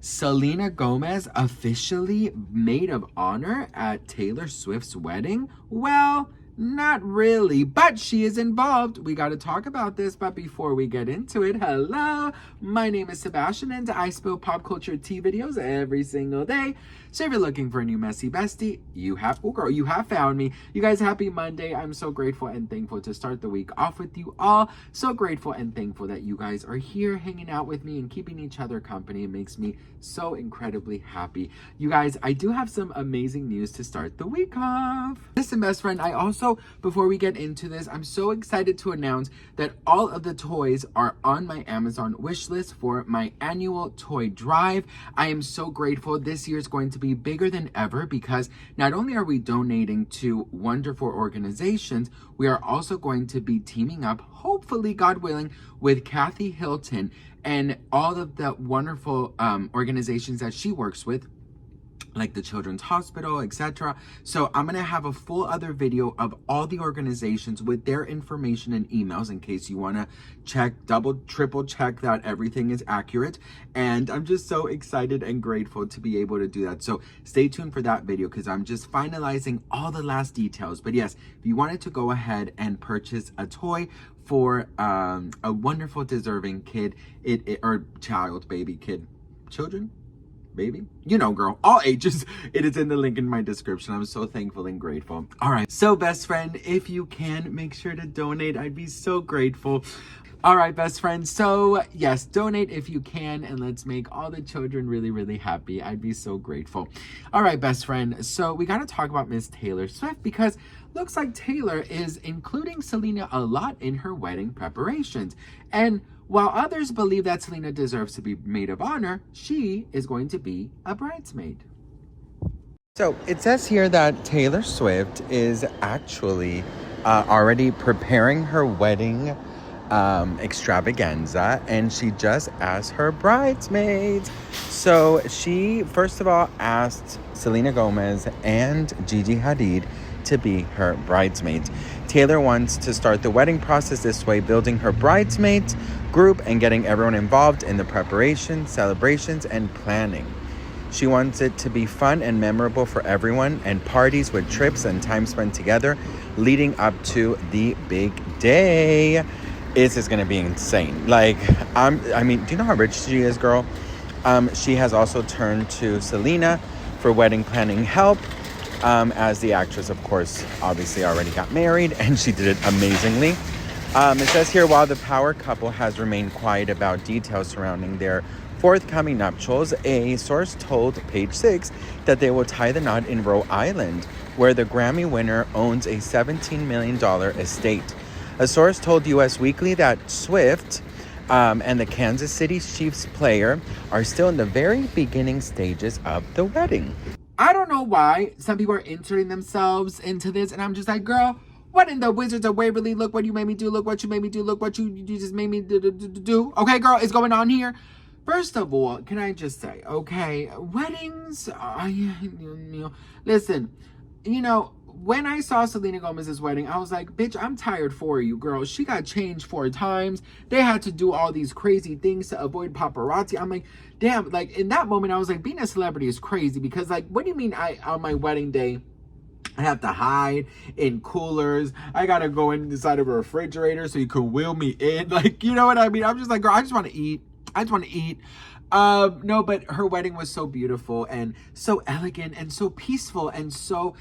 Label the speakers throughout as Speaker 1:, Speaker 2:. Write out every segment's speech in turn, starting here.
Speaker 1: Selena Gomez officially maid of honor at Taylor Swift's wedding? Well, not really, but she is involved. We got to talk about this, but before we get into it, hello, my name is Sebastian and I spill pop culture tea videos every single day. So if you're looking for a new messy bestie, you have found me. You guys, happy Monday. I'm so grateful and thankful to start the week off with you all. So grateful and thankful that you guys are here hanging out with me and keeping each other company. It makes me so incredibly happy. You guys, I do have some amazing news to start the week off. Listen, best friend, before we get into this, I'm so excited to announce that all of the toys are on my Amazon wish list for my annual toy drive. I am so grateful. This year is going to be bigger than ever because not only are we donating to wonderful organizations, we are also going to be teaming up, hopefully, God willing, with Kathy Hilton and all of the wonderful organizations that she works with, like the Children's Hospital, etc. So I'm gonna have a full other video of all the organizations with their information and emails in case you wanna check, triple check that everything is accurate. And I'm just so excited and grateful to be able to do that. So stay tuned for that video because I'm just finalizing all the last details. But yes, if you wanted to go ahead and purchase a toy for a wonderful deserving kid, or child, baby, kid, children, baby, you know, girl, all ages, it is in the link in my description. I'm so thankful and grateful. All right, so best friend, if you can, make sure to donate. I'd be so grateful. All right, best friend, so yes, donate if you can, and let's make all the children really, really happy. I'd be so grateful. All right, best friend, so we got to talk about Miss Taylor Swift because looks like Taylor is including Selena a lot in her wedding preparations. And while others believe that Selena deserves to be maid of honor, she is going to be a bridesmaid. So it says here that Taylor Swift is actually already preparing her wedding extravaganza, and she just asked her bridesmaids. So she first of all asked Selena Gomez and Gigi Hadid to be her bridesmaids. Taylor wants to start the wedding process this way, building her bridesmaids group and getting everyone involved in the preparation, celebrations, and planning. She wants it to be fun and memorable for everyone, and parties with trips and time spent together leading up to the big day. This is gonna be insane. Like, I mean, do you know how rich she is, girl? She has also turned to Selena for wedding planning help, as the actress, of course, obviously already got married, and she did it amazingly. It says here, while the power couple has remained quiet about details surrounding their forthcoming nuptials, a source told Page Six that they will tie the knot in Rhode Island, where the Grammy winner owns a $17 million estate. A source told US Weekly that Swift and the Kansas City Chiefs player are still in the very beginning stages of the wedding. I don't know why some people are inserting themselves into this, and I'm just like, girl, what in the Wizards of Waverly? Look what you made me do. Look what you made me do. Look what you just made me do. Okay, girl, is going on here. First of all, can I just say, okay, weddings, listen, you know, when I saw Selena Gomez's wedding, I was like, bitch, I'm tired for you, girl. She got changed 4 times. They had to do all these crazy things to avoid paparazzi. I'm like, damn, like in that moment, I was like, being a celebrity is crazy because like, what do you mean on my wedding day, I have to hide in coolers. I got to go inside of a refrigerator so you can wheel me in. Like, you know what I mean? I'm just like, girl, I just want to eat. No, but her wedding was so beautiful and so elegant and so peaceful and so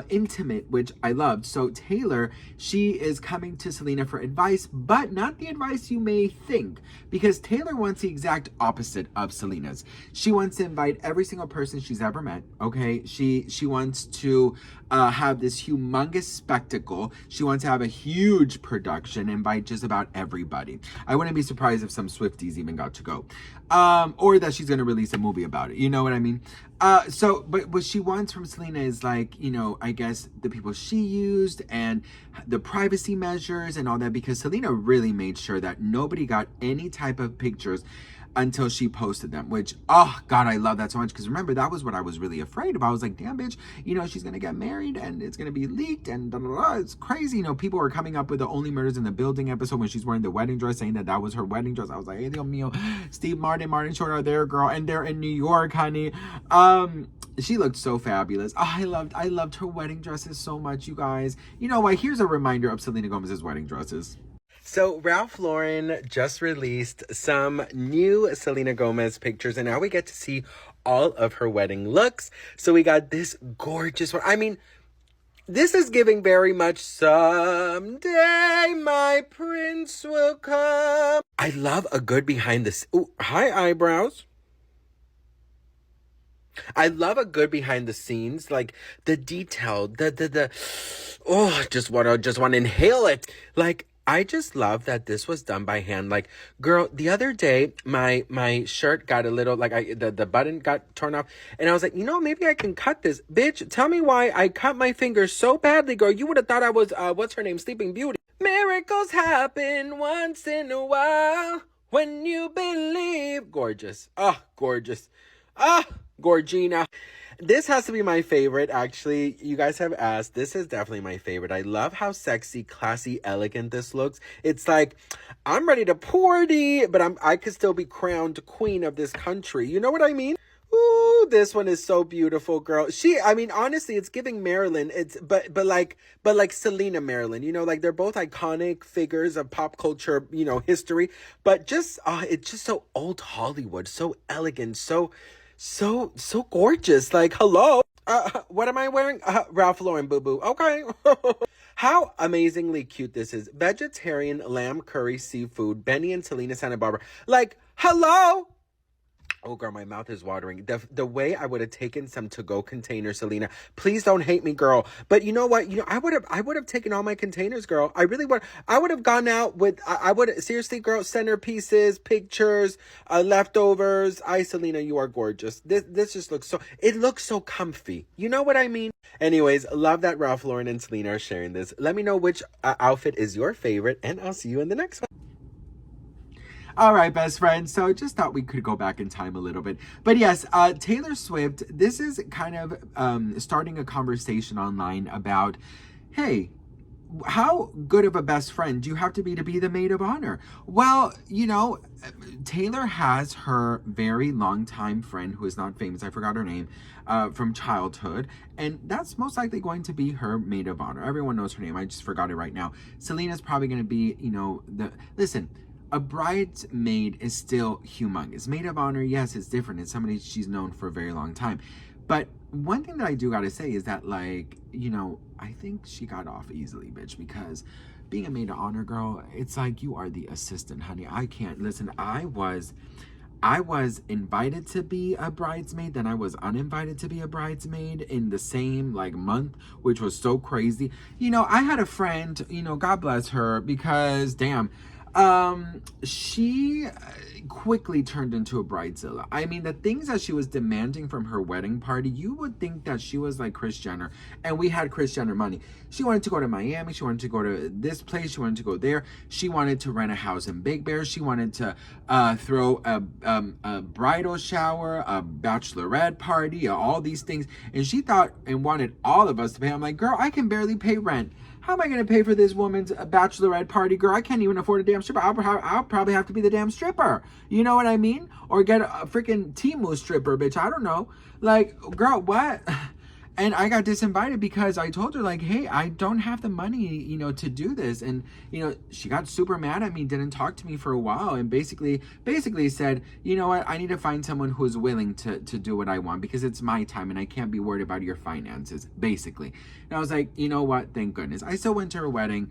Speaker 1: intimate, which I loved. So Taylor, she is coming to Selena for advice, but not the advice you may think, because Taylor wants the exact opposite of Selena's. She wants to invite every single person she's ever met. Okay, she wants to have this humongous spectacle. She wants to have a huge production, invite just about everybody. I wouldn't be surprised if some Swifties even got to go. Or that she's going to release a movie about it. You know what I mean? But what she wants from Selena is like, you know, I guess the people she used and the privacy measures and all that, because Selena really made sure that nobody got any type of pictures until she posted them, which, oh God, I love that so much. Because remember, that was what I was really afraid of. I was like, damn, bitch, you know, she's gonna get married and it's gonna be leaked and blah, blah, blah. It's crazy. You know, people were coming up with the Only Murders in the Building episode when she's wearing the wedding dress, saying that that was her wedding dress. I was like, hey, Dios mío, Steve Martin Short are there, girl, and they're in New York, honey. She looked so fabulous. Oh, I loved her wedding dresses so much, you guys. You know what? Here's a reminder of Selena Gomez's wedding dresses. So Ralph Lauren just released some new Selena Gomez pictures, and now we get to see all of her wedding looks. So we got this gorgeous one. I mean, this is giving very much someday my prince will come. I love a good behind the... Ooh, hi, eyebrows. I love a good behind the scenes, like the detail, oh, just want to inhale it. Like, I just love that this was done by hand. Like, girl, the other day, my shirt got a little, like, the button got torn off, and I was like, you know, maybe I can cut this. Bitch, tell me why I cut my finger so badly, girl. You would have thought I was, what's her name, Sleeping Beauty. Miracles happen once in a while when you believe. Gorgeous. Oh, gorgeous. Ah, Gorgina. This has to be my favorite, actually. You guys have asked. This is definitely my favorite. I love how sexy, classy, elegant this looks. It's like, I'm ready to party, but I could still be crowned queen of this country. You know what I mean? Ooh, this one is so beautiful, girl. I mean, honestly, it's giving Marilyn. But like Selena Marilyn. You know, like they're both iconic figures of pop culture, you know, history. But just, it's just so old Hollywood, so elegant, so gorgeous. Like, hello. What am I wearing? Ralph Lauren, boo-boo. Okay. How amazingly cute this is. Vegetarian lamb curry seafood. Benny and Selena Santa Barbara. Like, hello. Oh, girl, my mouth is watering. The way I would have taken some to-go containers, Selena. Please don't hate me, girl. But you know what? You know, I would have taken all my containers, girl. I really would. I would have gone out with, I would, seriously, girl, centerpieces, pictures, leftovers. Selena, you are gorgeous. This just looks it looks so comfy. You know what I mean? Anyways, love that Ralph Lauren and Selena are sharing this. Let me know which outfit is your favorite, and I'll see you in the next one. All right, best friends. So just thought we could go back in time a little bit. But yes, Taylor Swift, this is kind of starting a conversation online about, hey, how good of a best friend do you have to be the maid of honor? Well, you know, Taylor has her very long-time friend who is not famous. I forgot her name, from childhood. And that's most likely going to be her maid of honor. Everyone knows her name. I just forgot it right now. Selena's probably going to be, you know, listen, a bridesmaid is still humongous. Maid of honor, yes, it's different. It's somebody she's known for a very long time. But one thing that I do gotta say is that, like, you know, I think she got off easily, bitch, because being a maid of honor, girl, it's like you are the assistant, honey. I can't, listen, I was invited to be a bridesmaid, then I was uninvited to be a bridesmaid in the same, like, month, which was so crazy. You know, I had a friend, you know, God bless her, because, damn, she quickly turned into a bridezilla. I mean, the things that she was demanding from her wedding party, you would think that she was like Kris Jenner, and we had Kris Jenner money. She wanted to go to Miami. She wanted to go to this place. She wanted to go there. She wanted to rent a house in Big Bear. She wanted to throw a bridal shower, a bachelorette party, all these things. And she thought and wanted all of us to pay. I'm like, girl, I can barely pay rent. How am I going to pay for this woman's bachelorette party, girl? I can't even afford a damn stripper. I'll probably have to be the damn stripper. You know what I mean? Or get a freaking Temu stripper, bitch. I don't know. Like, girl, what? And I got disinvited because I told her, like, hey, I don't have the money, you know, to do this. And, you know, she got super mad at me, didn't talk to me for a while, and basically said, you know what, I need to find someone who's willing to do what I want, because it's my time and I can't be worried about your finances, basically. And I was like, you know what, thank goodness. I still went to her wedding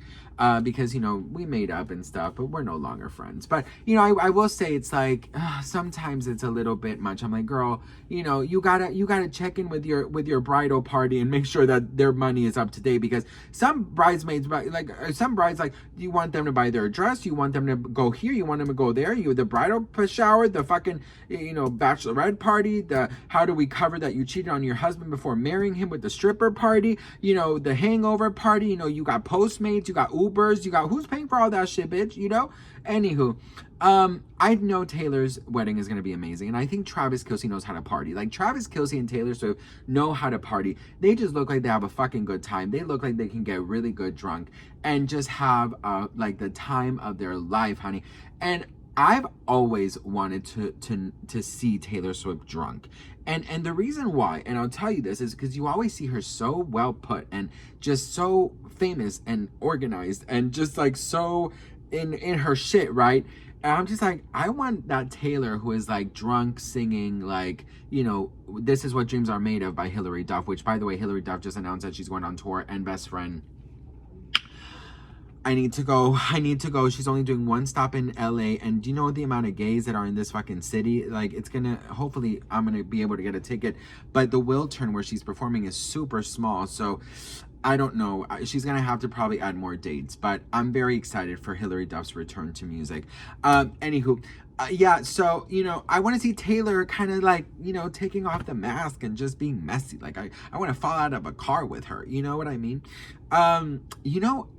Speaker 1: because, you know, we made up and stuff, but we're no longer friends. But, you know, I will say it's like, sometimes it's a little bit much. I'm like, girl, you know, you gotta check in with your bridal party and make sure that their money is up to date, because some bridesmaids, like some brides, like, you want them to buy their dress, you want them to go here, you want them to go there, the bridal shower, the fucking, you know, bachelorette party, the how do we cover that you cheated on your husband before marrying him with the stripper party, you know, the hangover party, you know, you got Postmates, you got Uber Ubers, you got, who's paying for all that shit, bitch, you know? Anywho, I know Taylor's wedding is going to be amazing. And I think Travis Kelce knows how to party. Like, Travis Kelce and Taylor Swift know how to party. They just look like they have a fucking good time. They look like they can get really good drunk and just have, like, the time of their life, honey. And I've always wanted to see Taylor Swift drunk. And the reason why, and I'll tell you this, is because you always see her so well put and just so famous and organized and just like so in her shit, right? And I'm just like, I want that Taylor who is like drunk singing like, you know, This Is What Dreams Are Made Of by Hilary Duff, which, by the way, Hilary Duff just announced that she's going on tour, and best friend, I need to go. She's only doing one stop in LA. And do you know the amount of gays that are in this fucking city? Like, it's gonna, hopefully I'm gonna be able to get a ticket. But the Wiltern where she's performing is super small. So I don't know. She's gonna have to probably add more dates. But I'm very excited for Hilary Duff's return to music. Anywho, yeah, so, you know, I want to see Taylor kind of like, you know, taking off the mask and just being messy. Like, I want to fall out of a car with her. You know what I mean? You know,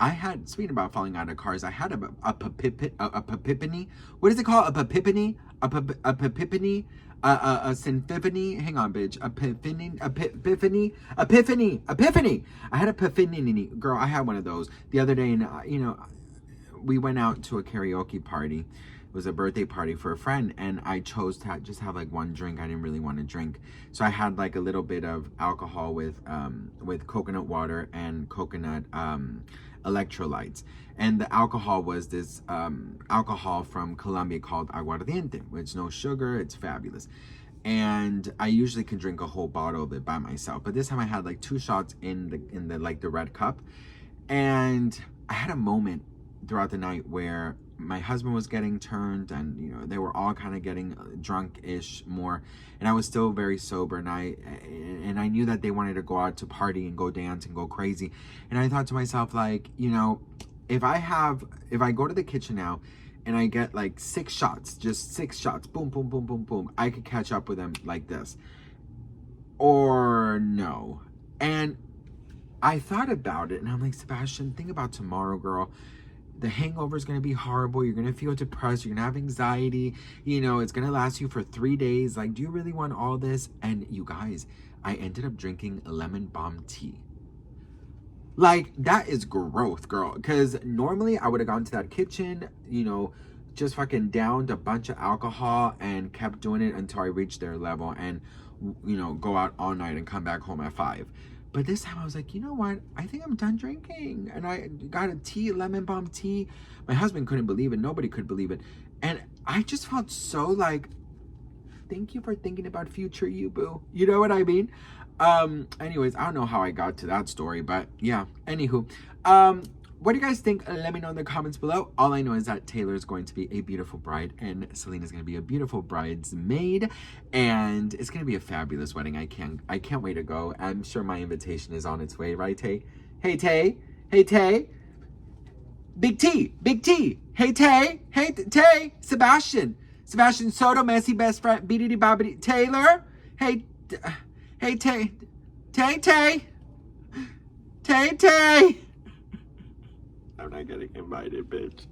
Speaker 1: speaking about falling out of cars, I had a epiphany. What is it called? A epiphany? A synphony? Hang on, bitch. Epiphany. I had epiphany. Girl, I had one of those the other day, and, you know, we went out to a karaoke party. It was a birthday party for a friend, and I chose to just have like one drink. I didn't really want to drink, so I had like a little bit of alcohol with coconut water and coconut electrolytes. And the alcohol was this alcohol from Colombia called aguardiente, which no sugar. It's fabulous. And I usually can drink a whole bottle of it by myself, but this time I had like 2 shots in the like the red cup. And I had a moment throughout the night where my husband was getting turned, and you know, they were all kind of getting drunk-ish more, and I was still very sober, and I knew that they wanted to go out to party and go dance and go crazy. And I thought to myself, like, you know, if I go to the kitchen now and I get like 6 shots, just 6 shots, boom, boom, boom, boom, boom, I could catch up with them like this, or no. And I thought about it, and I'm like, Sebastian, think about tomorrow, girl. The hangover is going to be horrible. You're going to feel depressed. You're going to have anxiety. You know, it's going to last you for 3 days. Like, do you really want all this? And you guys, I ended up drinking lemon balm tea. Like, that is growth, girl. Because normally I would have gone to that kitchen, you know, just fucking downed a bunch of alcohol and kept doing it until I reached their level and, you know, go out all night and come back home at 5. But this time I was like, you know what? I think I'm done drinking. And I got a tea, lemon balm tea. My husband couldn't believe it. Nobody could believe it. And I just felt so like, thank you for thinking about future you, boo. You know what I mean? Anyways, I don't know how I got to that story, but yeah. Anywho, what do you guys think? Let me know in the comments below. All I know is that Taylor is going to be a beautiful bride, and Selena is going to be a beautiful bridesmaid, and it's going to be a fabulous wedding. I can't wait to go. I'm sure my invitation is on its way, right, Tay? Hey, Tay. Hey, Tay. Big T. Big T. Hey, Tay. Hey, Tay. Sebastian Soto, Messi best friend, BDD Bobbity. Taylor. Hey, hey, Tay. Tay. I'm not getting invited, bitch.